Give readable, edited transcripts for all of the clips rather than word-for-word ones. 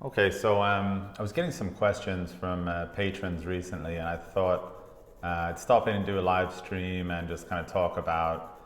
Okay, so I was getting some questions from patrons recently, and I thought I'd stop in and do a live stream and just kind of talk about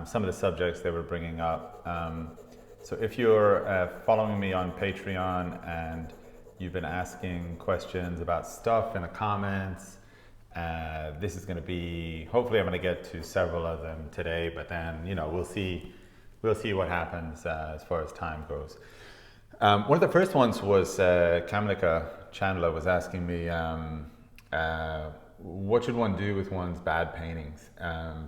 some of the subjects they were bringing up. So if you're following me on Patreon and you've been asking questions about stuff in the comments, this is going to be, hopefully I'm going to get to several of them today, but then, we'll see what happens as far as time goes. One of the first ones was Kamlika Chandler was asking me, what should one do with one's bad paintings?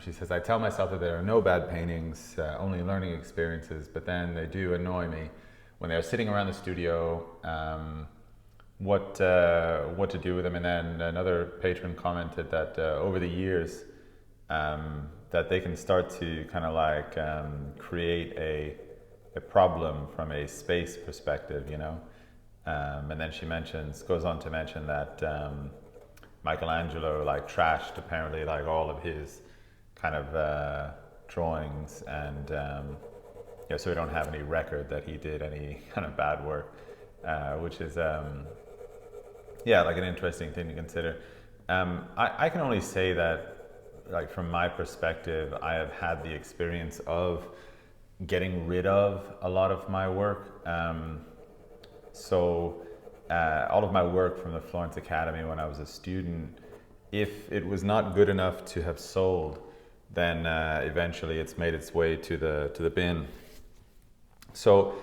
She says, I tell myself that there are no bad paintings, only learning experiences, but then they do annoy me when they're sitting around the studio, what to do with them. And then another patron commented that over the years, that they can start to kind of like create a problem from a space perspective, and then she goes on to mention that Michelangelo like trashed apparently like all of his kind of drawings, and so we don't have any record that he did any kind of bad work, which is like an interesting thing to consider. I can only say that, like, from my perspective, I have had the experience of getting rid of a lot of my work. All of my work from the Florence Academy when I was a student, if it was not good enough to have sold, then eventually it's made its way to the bin. So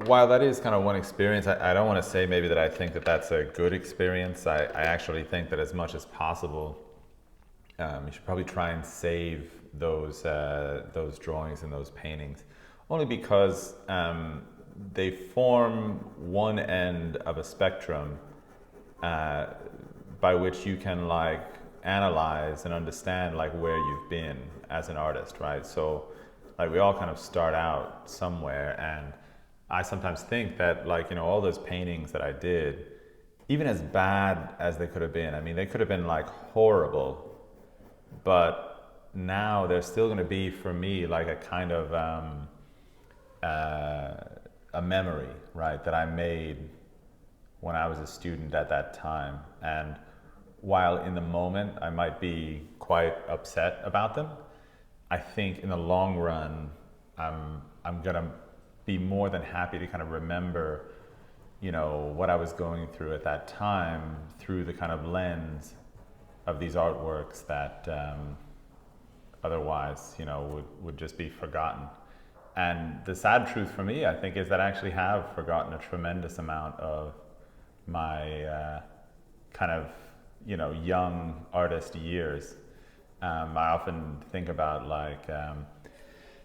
while that is kind of one experience, I don't want to say maybe that I think that that's a good experience. I actually think that as much as possible, you should probably try and save those drawings and those paintings, only because they form one end of a spectrum by which you can like analyze and understand like where you've been as an artist, right? So like we all kind of start out somewhere, and I sometimes think that like, all those paintings that I did, even as bad as they could have been, I mean, they could have been like horrible, but now they're still going to be for me like a kind of a memory, right, that I made when I was a student at that time. And while in the moment I might be quite upset about them, I think in the long run I'm going to be more than happy to kind of remember what I was going through at that time through the kind of lens of these artworks that otherwise, would just be forgotten. And the sad truth for me, I think, is that I actually have forgotten a tremendous amount of my kind of, young artist years. I often think about like,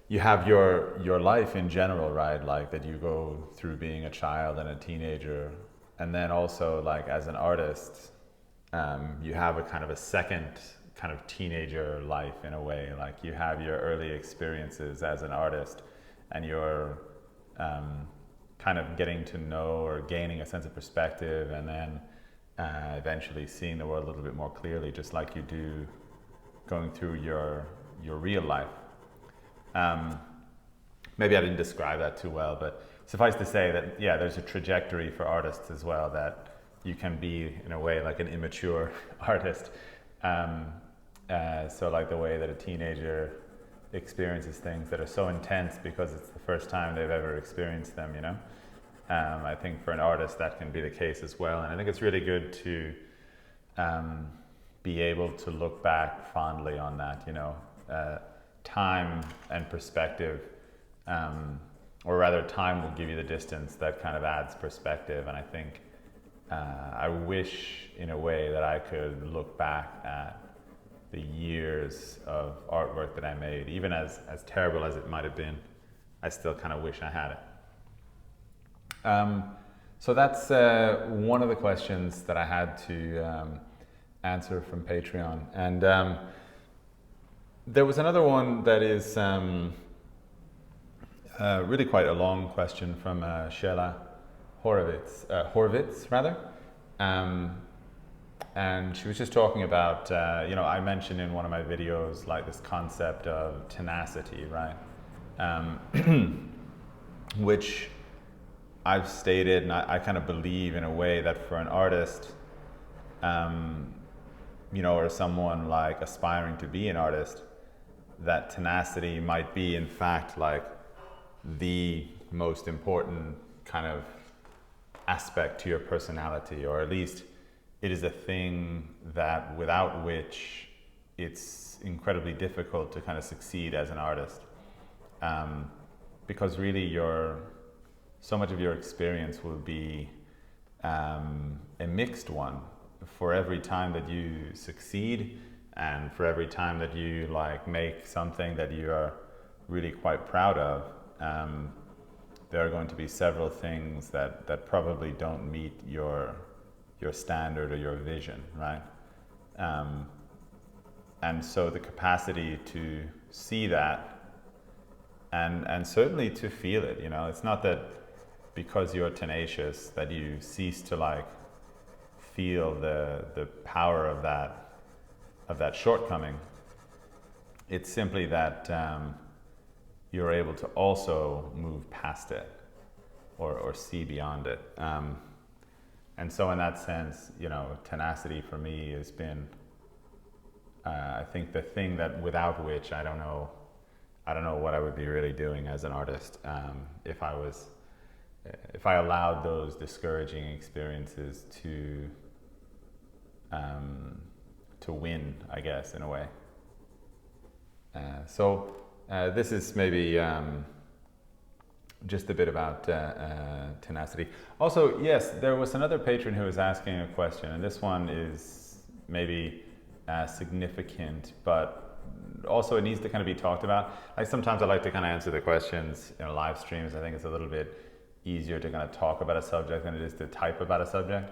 you have your life in general, right? Like that you go through being a child and a teenager, and then also like as an artist, you have a kind of a second kind of teenager life in a way. Like you have your early experiences as an artist, and you're kind of getting to know or gaining a sense of perspective, and then eventually seeing the world a little bit more clearly, just like you do going through your real life. Maybe I didn't describe that too well, but suffice to say that, yeah, there's a trajectory for artists as well, that you can be, in a way, like an immature artist. So like the way that a teenager experiences things that are so intense because it's the first time they've ever experienced them, I think for an artist that can be the case as well. And I think it's really good to be able to look back fondly on that, time and perspective, or rather time will give you the distance that kind of adds perspective. And I think I wish in a way that I could look back at the years of artwork that I made, even as terrible as it might have been. I still kind of wish I had it. So that's one of the questions that I had to answer from Patreon. And there was another one that is really quite a long question from Shela Horvitz, rather. And she was just talking about, I mentioned in one of my videos, like this concept of tenacity, right? Which I've stated, and I kind of believe in a way that for an artist, or someone like aspiring to be an artist, that tenacity might be in fact like the most important kind of aspect to your personality, or at least it is a thing that without which it's incredibly difficult to kind of succeed as an artist, because really so much of your experience will be a mixed one. For every time that you succeed and for every time that you like make something that you are really quite proud of, there are going to be several things that probably don't meet your standard or your vision, right? And so the capacity to see that and certainly to feel it, it's not that because you're tenacious that you cease to like feel the power of that shortcoming. It's simply that you're able to also move past it or see beyond it. And so in that sense, tenacity for me has been, I think, the thing that without which I don't know what I would be really doing as an artist, if I allowed those discouraging experiences to win, I guess, in a way. So this is maybe just a bit about tenacity. Also, yes, there was another patron who was asking a question, and this one is maybe significant, but also it needs to kind of be talked about. Like sometimes I like to kind of answer the questions in live streams. I think it's a little bit easier to kind of talk about a subject than it is to type about a subject.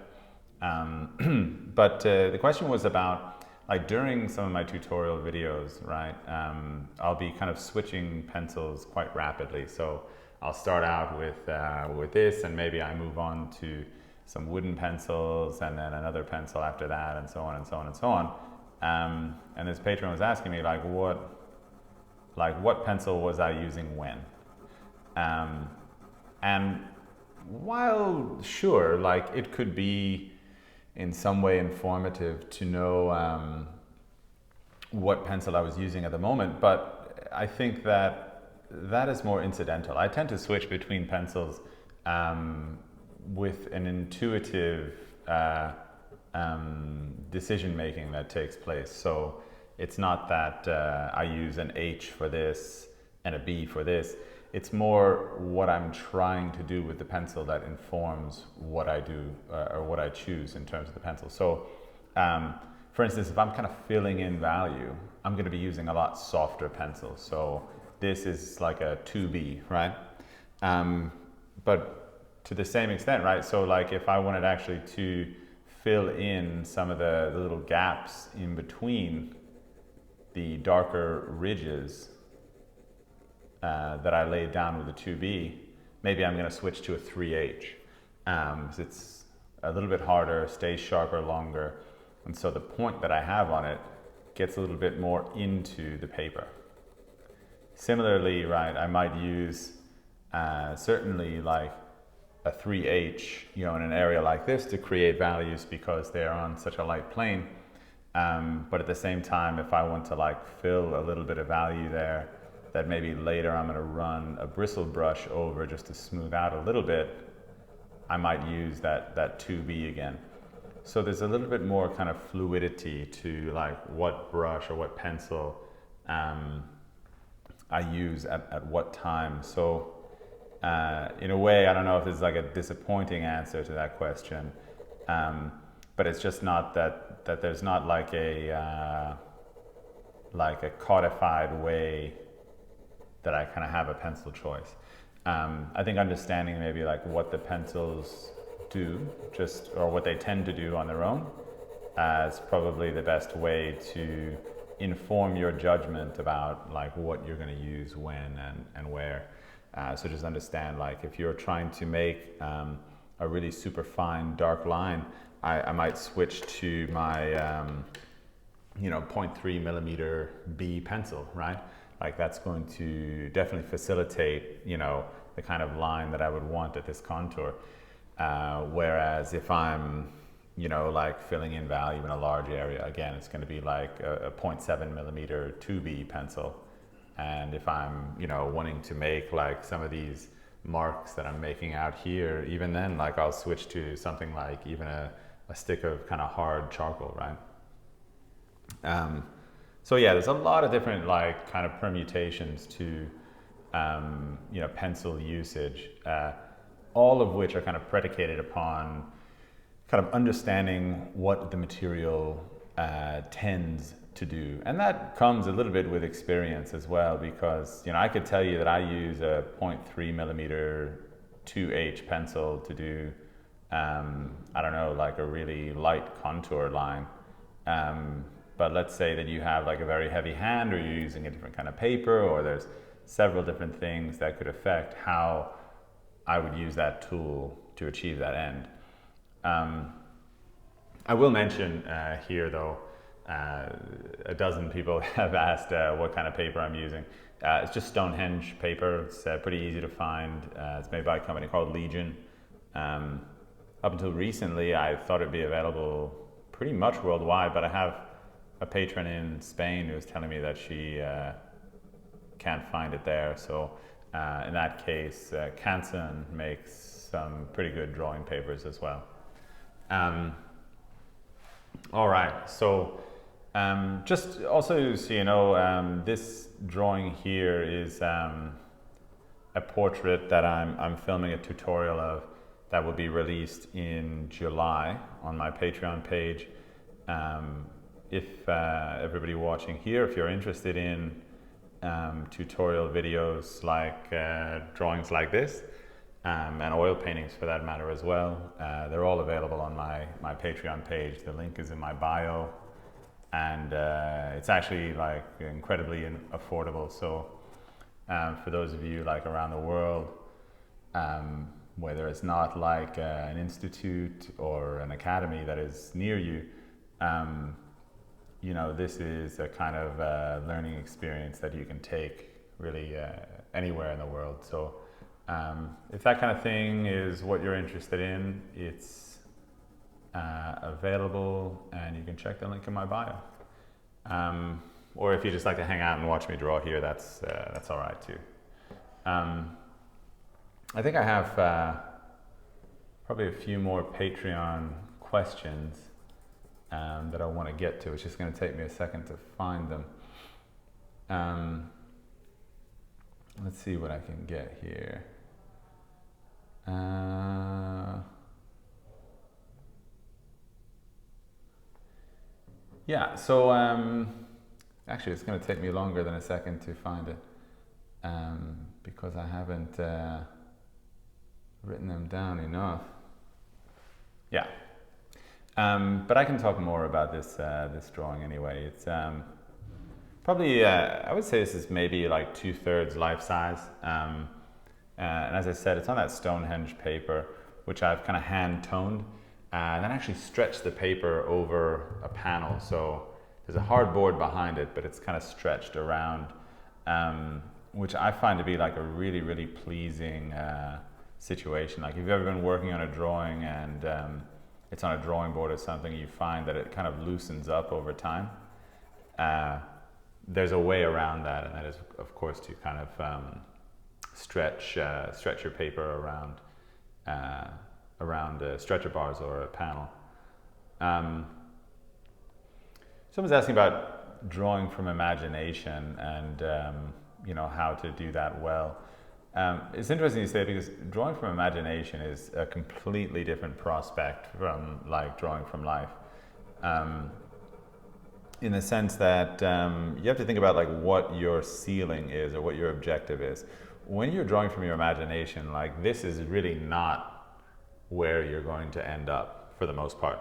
But the question was about, like, during some of my tutorial videos, right, I'll be kind of switching pencils quite rapidly. So I'll start out with this, and maybe I move on to some wooden pencils, and then another pencil after that, and so on and so on and so on. And this patron was asking me, like, what pencil was I using when? And while sure, like, it could be in some way informative to know what pencil I was using at the moment, but I think that is more incidental. I tend to switch between pencils with an intuitive decision making that takes place. So it's not that I use an H for this and a B for this. It's more what I'm trying to do with the pencil that informs what I do or what I choose in terms of the pencil. So for instance, if I'm kind of filling in value, I'm going to be using a lot softer pencils. So this is like a 2B, right? But to the same extent, right? So like if I wanted actually to fill in some of the little gaps in between the darker ridges that I laid down with a 2B, maybe I'm going to switch to a 3H. It's a little bit harder, stays sharper longer, and so the point that I have on it gets a little bit more into the paper. Similarly, right, I might use certainly like a 3H, in an area like this to create values because they're on such a light plane. But at the same time, if I want to like fill a little bit of value there, that maybe later I'm going to run a bristle brush over just to smooth out a little bit, I might use that 2B again. So there's a little bit more kind of fluidity to like what brush or what pencil I use at what time. So in a way, I don't know if this is like a disappointing answer to that question, but it's just not that there's not like a codified way that I kind of have a pencil choice. I think understanding maybe like what the pencils do, or what they tend to do on their own, is probably the best way to inform your judgment about like what you're going to use when and where. So just understand, like if you're trying to make a really super fine dark line, I might switch to my 0.3 millimeter B pencil, right? Like that's going to definitely facilitate, the kind of line that I would want at this contour. Whereas if I'm, like filling in value in a large area, again, it's going to be like a 0.7 millimeter 2B pencil. And if I'm, wanting to make like some of these marks that I'm making out here, even then, like I'll switch to something like even a stick of kind of hard charcoal, right? So yeah, there's a lot of different like kind of permutations to, pencil usage, all of which are kind of predicated upon kind of understanding what the material tends to do. And that comes a little bit with experience as well, because, I could tell you that I use a 0.3 millimeter 2H pencil to do, I don't know, like a really light contour line. But let's say that you have like a very heavy hand, or you're using a different kind of paper, or there's several different things that could affect how I would use that tool to achieve that end. I will mention here though, a dozen people have asked what kind of paper I'm using. It's just Stonehenge paper. It's pretty easy to find. It's made by a company called Legion. Up until recently, I thought it'd be available pretty much worldwide, but I have a patron in Spain who was telling me that she can't find it there. So in that case, Canson makes some pretty good drawing papers as well. All right, so just also so you know, this drawing here is a portrait that I'm filming a tutorial of that will be released in July on my Patreon page. If everybody watching here, if you're interested in tutorial videos like drawings like this, and oil paintings for that matter as well, they're all available on my Patreon page. The link is in my bio, and it's actually like incredibly affordable. So for those of you like around the world, whether it's not like an institute or an academy that is near you, this is a kind of learning experience that you can take really anywhere in the world. So if that kind of thing is what you're interested in, it's available, and you can check the link in my bio. Or if you just like to hang out and watch me draw here, that's all right too. I think I have probably a few more Patreon questions that I want to get to. It's just going to take me a second to find them. Let's see what I can get here. Yeah, so actually it's going to take me longer than a second to find it, because I haven't written them down enough. Yeah. But I can talk more about this drawing anyway. It's probably, I would say this is maybe like 2/3 life size. And as I said, it's on that Stonehenge paper, which I've kind of hand toned, and then actually stretched the paper over a panel. So there's a hard board behind it, but it's kind of stretched around, which I find to be like a really, really pleasing situation. Like if you've ever been working on a drawing and it's on a drawing board or something, you find that it kind of loosens up over time. There's a way around that, and that is, of course, to kind of stretch your paper around stretcher bars or a panel. Someone's asking about drawing from imagination and how to do that well. It's interesting you say, because drawing from imagination is a completely different prospect from like drawing from life. In the sense that you have to think about like what your ceiling is or what your objective is. When you're drawing from your imagination, like this is really not where you're going to end up for the most part.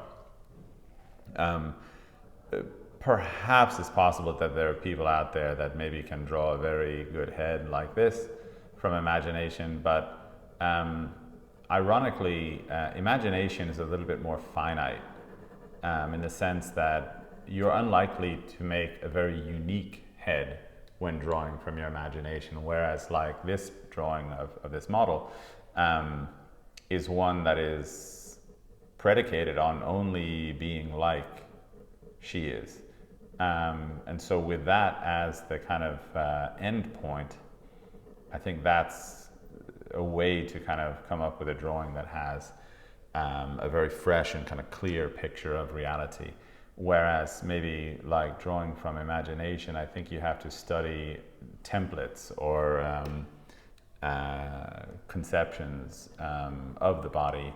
Perhaps it's possible that there are people out there that maybe can draw a very good head like this from imagination, but ironically, imagination is a little bit more finite in the sense that you're unlikely to make a very unique head when drawing from your imagination, whereas like this drawing of this model is one that is predicated on only being like she is. And so with that as the kind of end point, I think that's a way to kind of come up with a drawing that has a very fresh and kind of clear picture of reality. Whereas maybe like drawing from imagination, I think you have to study templates or conceptions of the body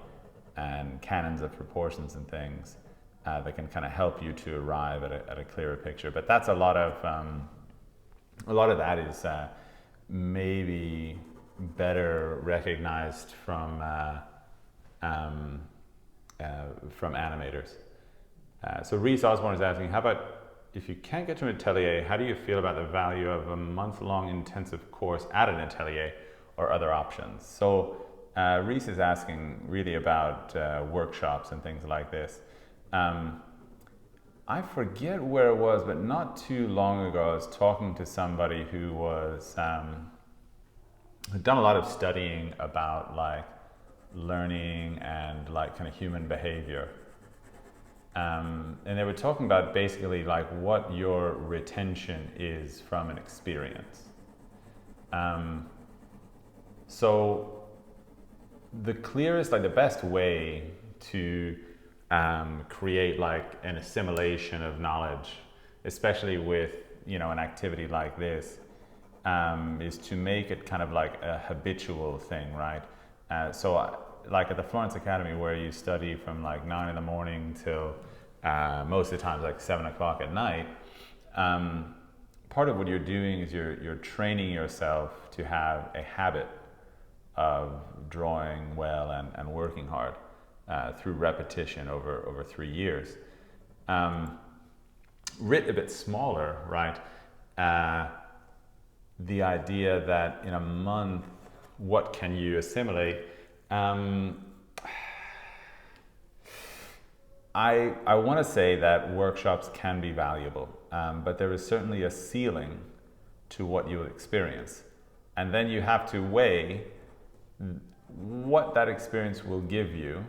and canons of proportions and things that can kind of help you to arrive at a clearer picture. But that's a lot of that is maybe better recognized from animators. So Reese Osborne is asking, how about if you can't get to an atelier, how do you feel about the value of a month-long intensive course at an atelier or other options? So Reese is asking really about workshops and things like this. I forget where it was, but not too long ago I was talking to somebody who was had done a lot of studying about like learning and like kind of human behavior. And they were talking about basically like what your retention is from an experience. So the clearest, like the best way to create like an assimilation of knowledge, especially with, you know, an activity like this, is to make it kind of like a habitual thing, right? So like at the Florence Academy, where you study from like 9 in the morning till most of the times like 7 o'clock at night, part of what you're doing is you're training yourself to have a habit of drawing well and working hard through repetition over 3 years. Writ a bit smaller, right? The idea that in a month, what can you assimilate? I want to say that workshops can be valuable, but there is certainly a ceiling to what you'll experience. And then you have to weigh what that experience will give you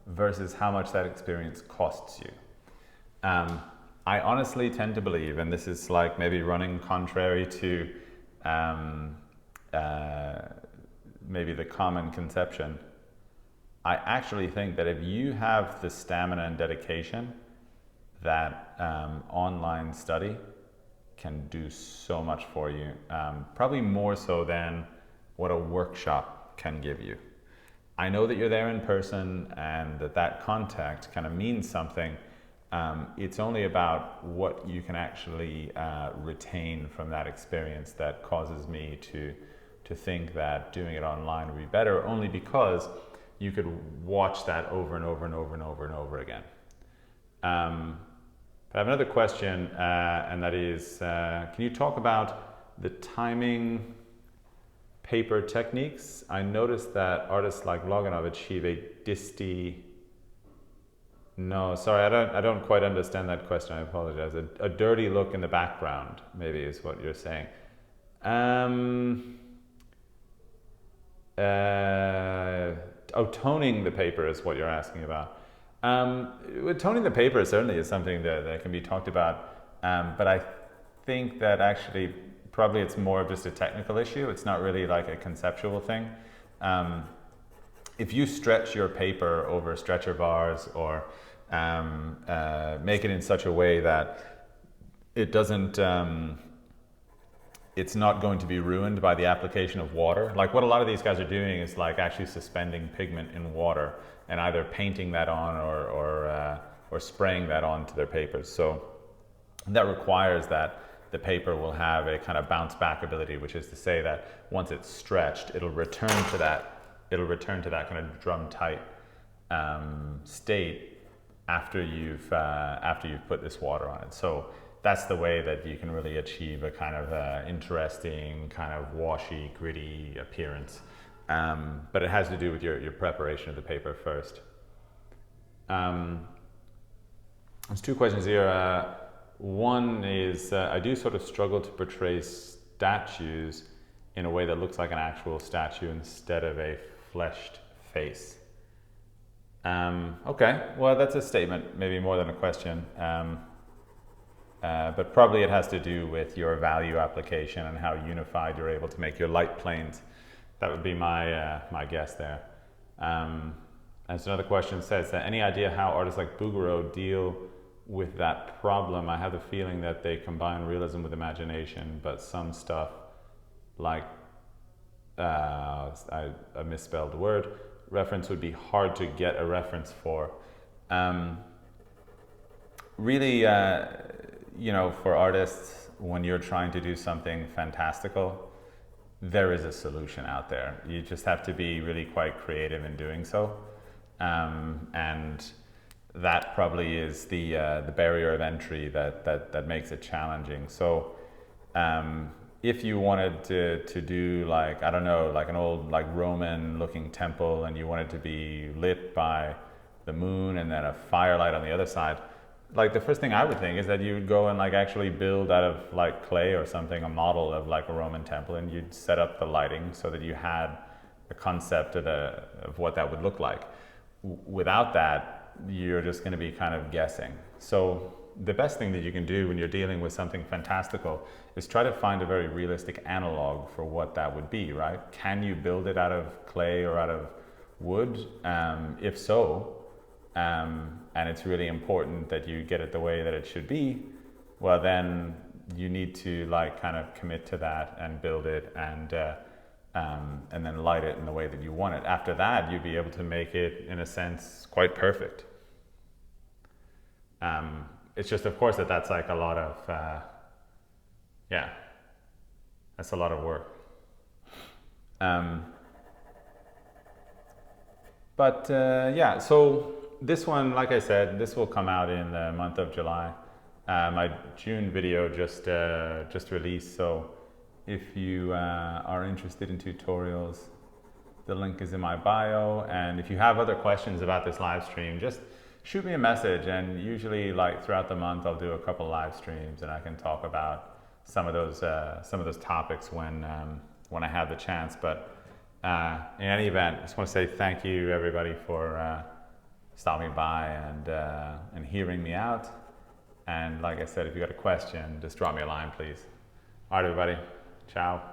versus how much that experience costs you. I honestly tend to believe, and this is like maybe running contrary to maybe the common conception, I actually think that if you have the stamina and dedication, that online study can do so much for you, probably more so than what a workshop can give you. I know that you're there in person and that contact kind of means something. It's only about what you can actually retain from that experience that causes me to think that doing it online would be better, only because you could watch that over and over and over and over and over again. I have another question, and that is, can you talk about the timing paper techniques? I noticed that artists like Loganov achieve a No, sorry, I don't quite understand that question. I apologize. A dirty look in the background, maybe, is what you're saying. Toning the paper is what you're asking about. Toning the paper certainly is something that can be talked about, but I think that actually probably it's more of just a technical issue. It's not really like a conceptual thing. If you stretch your paper over stretcher bars or make it in such a way that it doesn't, it's not going to be ruined by the application of water. Like what a lot of these guys are doing is like actually suspending pigment in water and either painting that on or spraying that onto their papers. So that requires that the paper will have a kind of bounce back ability, which is to say that once it's stretched, it'll return to that kind of drum tight state after you've put this water on it. So that's the way that you can really achieve a kind of interesting, kind of washy, gritty appearance. But it has to do with your preparation of the paper first. There's two questions here. One is I do sort of struggle to portray statues in a way that looks like an actual statue instead of a fleshed face. Okay, well, that's a statement, maybe more than a question. But probably it has to do with your value application and how unified you're able to make your light planes. That would be my guess there. And so another question says, any idea how artists like Bouguereau deal with that problem? I have the feeling that they combine realism with imagination, but some stuff like, I misspelled the word, reference would be hard to get a reference for. Really, for artists, when you're trying to do something fantastical, there is a solution out there. You just have to be really quite creative in doing so. And that probably is the barrier of entry that makes it challenging. So if you wanted to do like, I don't know, like an old like Roman looking temple, and you wanted to be lit by the moon and then a firelight on the other side, like the first thing I would think is that you would go and like actually build out of like clay or something a model of like a Roman temple, and you'd set up the lighting so that you had a concept of what that would look like. Without that, you're just going to be kind of guessing. So the best thing that you can do when you're dealing with something fantastical is try to find a very realistic analog for what that would be, right? Can you build it out of clay or out of wood? If so, and it's really important that you get it the way that it should be, well then you need to like kind of commit to that and build it and then light it in the way that you want it. After that, you'd be able to make it, in a sense, quite perfect. It's just, of course, that's like a lot of, that's a lot of work. So this one, like I said, this will come out in the month of July. My June video just released, so if you are interested in tutorials, the link is in my bio. And if you have other questions about this live stream, just shoot me a message, and usually like throughout the month I'll do a couple live streams and I can talk about some of those topics when I have the chance. But in any event, I just want to say thank you everybody for stopping by and hearing me out. And like I said, if you got a question, just drop me a line, please. All right, everybody. Ciao.